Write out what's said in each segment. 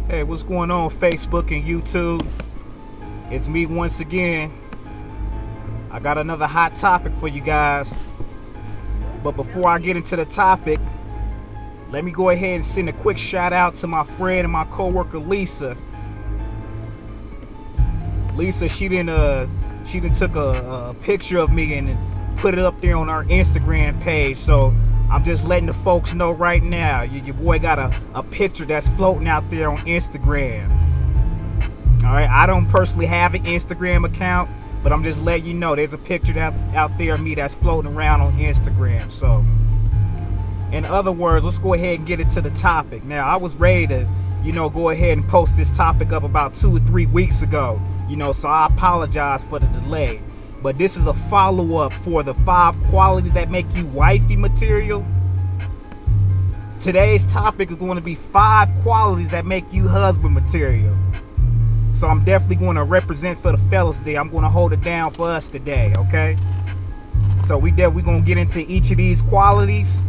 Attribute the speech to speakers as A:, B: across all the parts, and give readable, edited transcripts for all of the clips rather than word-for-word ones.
A: Hey, what's going on, Facebook and YouTube? It's me once again. I got another hot topic for you guys. But before I get into the topic, let me go ahead and send a quick shout out to my friend and my coworker Lisa. Lisa, she done took a picture of me and put it up there on our Instagram page. So I'm just letting the folks know right now, your boy got a picture that's floating out there on Instagram. Alright, I don't personally have an Instagram account, but I'm just letting you know there's a picture out there of me that's floating around on Instagram. So, in other words, let's go ahead and get into the topic. Now, I was ready to, go ahead and post this topic up about 2 or 3 weeks ago. So I apologize for the delay. But this is a follow-up for the 5 qualities that make you wifey material. Today's topic is going to be 5 qualities that make you husband material. So I'm definitely going to represent for the fellas today. I'm going to hold it down for us today, okay? So we're going to get into each of these qualities.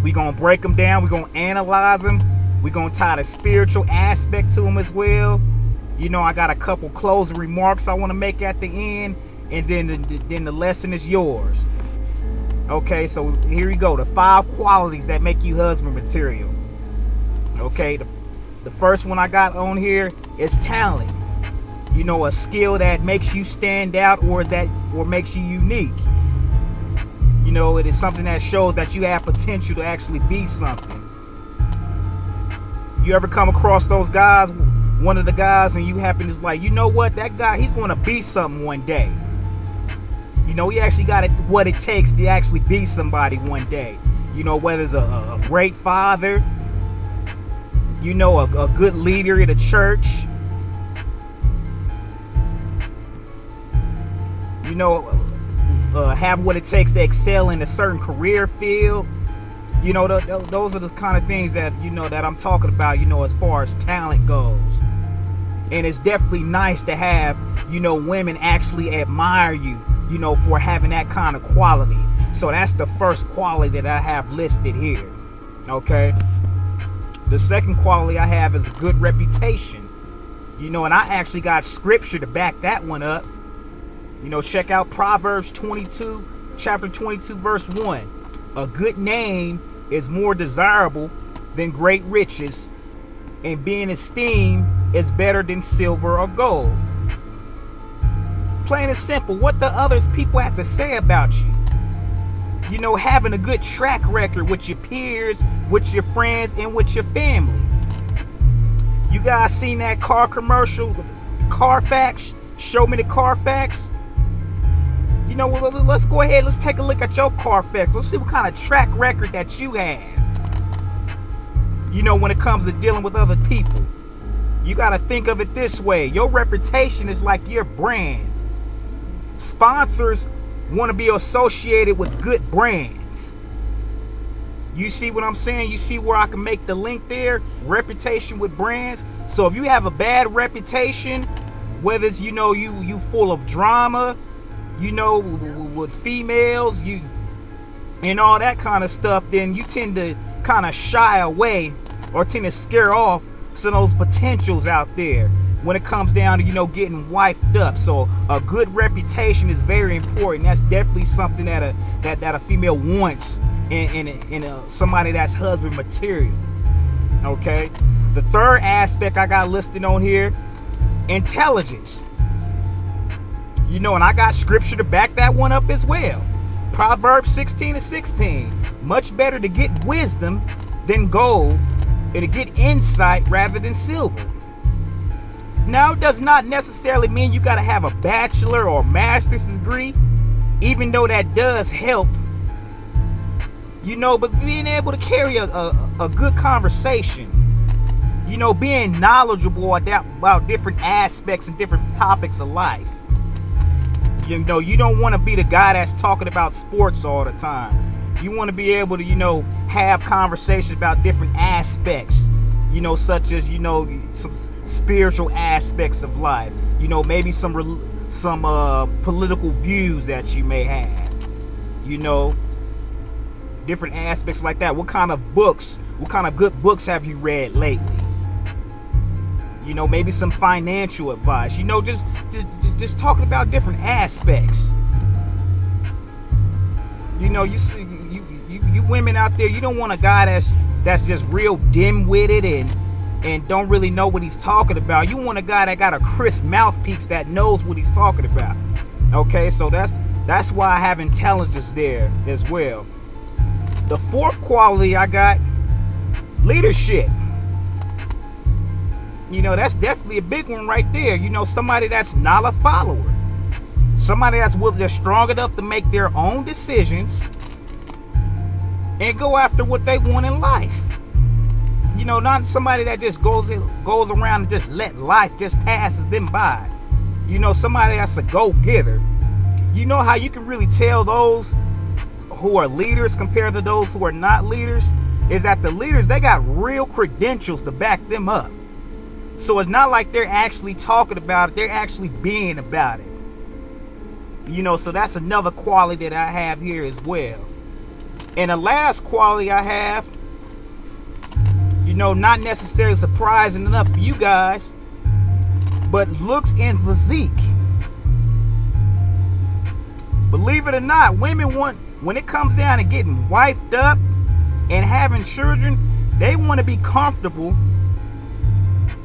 A: We're going to break them down. We're going to analyze them. We're going to tie the spiritual aspect to them as well. I got a couple closing remarks I want to make at the end. And then the lesson is yours. Okay, so here we go. The 5 qualities that make you husband material. Okay, the first one I got on here is talent. A skill that makes you stand out or makes you unique. It is something that shows that you have potential to actually be something. You ever come across those guys, one of the guys, and you happen to like, what, that guy, he's going to be something one day. He actually got what it takes to actually be somebody one day. Whether it's a great father, a good leader in the church, have what it takes to excel in a certain career field. Those are the kind of things that, that I'm talking about, as far as talent goes. And it's definitely nice to have, women actually admire you, for having that kind of quality. So that's the first quality that I have listed here. Okay. The second quality I have is a good reputation. And I actually got scripture to back that one up. Check out Proverbs 22, chapter 22, verse 1. A good name is more desirable than great riches, and being esteemed is better than silver or gold. Plain and simple, what the others people have to say about you. Having a good track record with your peers, with your friends, and with your family. You guys seen that car commercial, Carfax? Show me the Carfax. Let's go ahead, let's take a look at your Carfax. Let's see what kind of track record that you have. When it comes to dealing with other people. You got to think of it this way. Your reputation is like your brand. Sponsors want to be associated with good brands. You see what I'm saying? You see where I can make the link there? Reputation with brands. So if you have a bad reputation, whether it's, you full of drama, with females, and all that kind of stuff, then you tend to kind of shy away or tend to scare off some of those potentials out there when it comes down to getting wifed up. So a good reputation is very important. That's definitely something that a female wants in somebody that's husband material. Okay, the third aspect I got listed on here, intelligence. And I got scripture to back that one up as well. Proverbs 16:16. Much better to get wisdom than gold, and to get insight rather than silver. Now, it does not necessarily mean you got to have a bachelor or master's degree, even though that does help. But being able to carry a good conversation, being knowledgeable about different aspects and different topics of life. You don't want to be the guy that's talking about sports all the time. You want to be able to, have conversations about different aspects, such as, some spiritual aspects of life. Maybe some political views that you may have. different aspects like that. What kind of good books have you read lately? You know, maybe some financial advice. You know, just talking about different aspects. You know, you see, you women out there, you don't want a guy that's just real dim-witted and don't really know what he's talking about. You want a guy that got a crisp mouthpiece that knows what he's talking about. Okay, so that's why I have intelligence there as well. The fourth quality I got, leadership. You know, that's definitely a big one right there. You know, somebody that's not a follower. Somebody that's strong enough to make their own decisions and go after what they want in life. You know, not somebody that just goes around and just let life just passes them by. You know, somebody that's a go-getter. You know how you can really tell those who are leaders compared to those who are not leaders? Is that the leaders, they got real credentials to back them up. So it's not like they're actually talking about it, they're actually being about it. You know, so that's another quality that I have here as well. And the last quality I have, you know, not necessarily surprising enough for you guys, but looks and physique. Believe it or not, women want, when it comes down to getting wifed up and having children, they want to be comfortable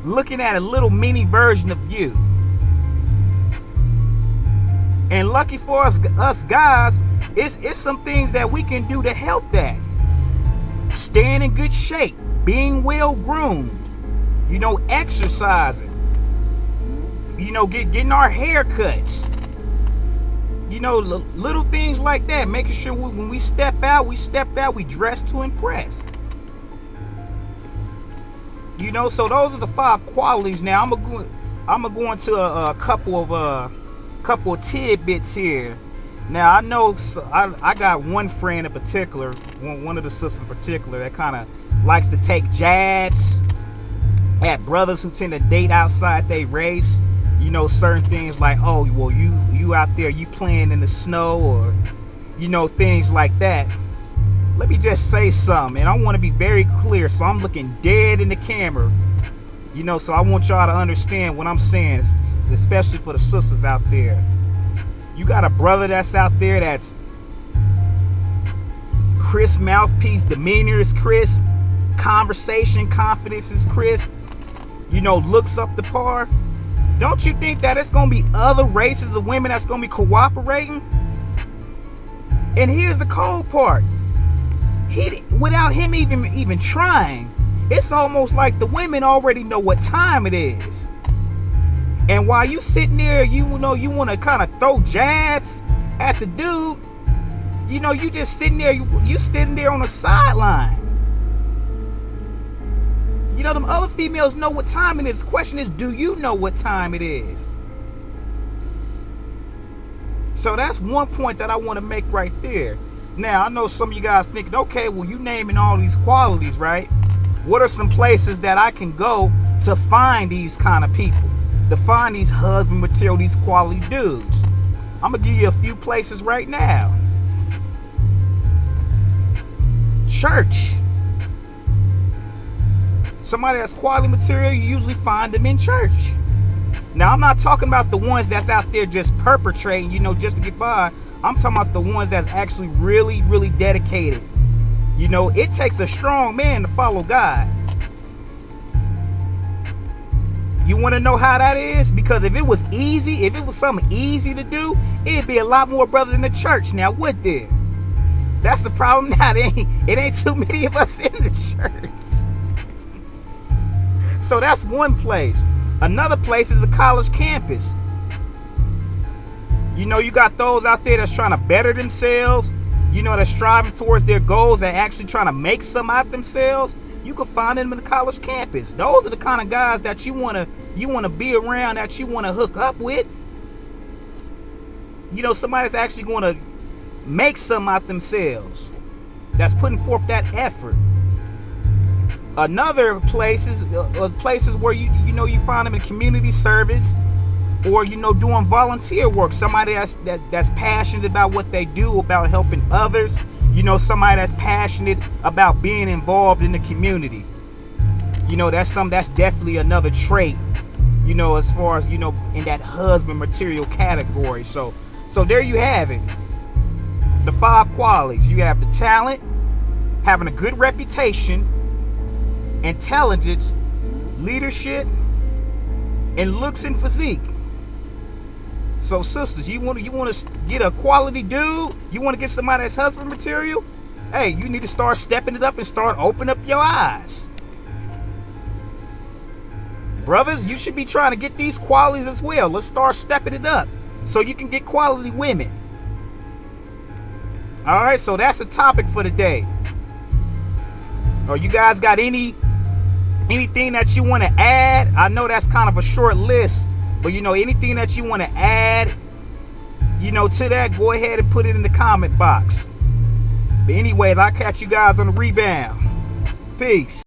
A: looking at a little mini version of you. And lucky for us guys, it's some things that we can do to help that. Staying in good shape, being well groomed, you know, exercising, you know, getting our haircuts, you know, little things like that. Making sure when we step out, we dress to impress. You know, so those are the 5 qualities. Now I'm gonna go into a couple of tidbits here. Now I know I got one friend in particular, one of the sisters in particular, that kind of likes to take jabs at brothers who tend to date outside their race. You know, certain things like, oh, well, you out there, you playing in the snow, or, you know, things like that. Let me just say something, and I want to be very clear, so I'm looking dead in the camera. You know, so I want y'all to understand what I'm saying, especially for the sisters out there. You got a brother that's out there that's crisp mouthpiece, demeanor is crisp, conversation, confidence is crisp, you know, looks up to par. Don't you think that it's going to be other races of women that's going to be cooperating? And here's the cold part. Without him even trying, it's almost like the women already know what time it is. And while you sitting there, you know, you want to kind of throw jabs at the dude, you know, you just sitting there, you sitting there on the sideline. You know, them other females know what time it is. The question is, do you know what time it is? So that's one point that I want to make right there. Now, I know some of you guys thinking, okay, well, you naming all these qualities, right? What are some places that I can go to find these kind of people? To find these husband material, these quality dudes? I'm going to give you a few places right now. Church. Somebody that's quality material, you usually find them in church. Now, I'm not talking about the ones that's out there just perpetrating, you know, just to get by. I'm talking about the ones that's actually really, really dedicated. You know, it takes a strong man to follow God. You want to know how that is? Because if it was easy, if it was something easy to do, it'd be a lot more brothers in the church now, would there? That's the problem now. It ain't too many of us in the church. So that's one place. Another place is a college campus. You know, you got those out there that's trying to better themselves, you know, that's striving towards their goals, that actually trying to make some out themselves. You can find them in the college campus. Those are the kind of guys that you want to be around, that you want to hook up with. You know, somebody that's actually going to make some out themselves, that's putting forth that effort. Another places where you know you find them in community service, or, you know, doing volunteer work. Somebody that's passionate about what they do, about helping others. You know, somebody that's passionate about being involved in the community. You know, that's definitely another trait you know, as far as, you know, in that husband material category. So there you have it. The 5 qualities. You have the talent, having a good reputation, intelligence, leadership, and looks and physique. So sisters, you want to get a quality dude, you want to get somebody that's husband material, hey, you need to start stepping it up and start opening up your eyes. Brothers, you should be trying to get these qualities as well. Let's start stepping it up so you can get quality women. All right, so that's the topic for today. Or you guys got anything that you want to add? I know that's kind of a short list, but you know, anything that you want to add, you know, to that, go ahead and put it in the comment box. But anyways, I'll catch you guys on the rebound. Peace.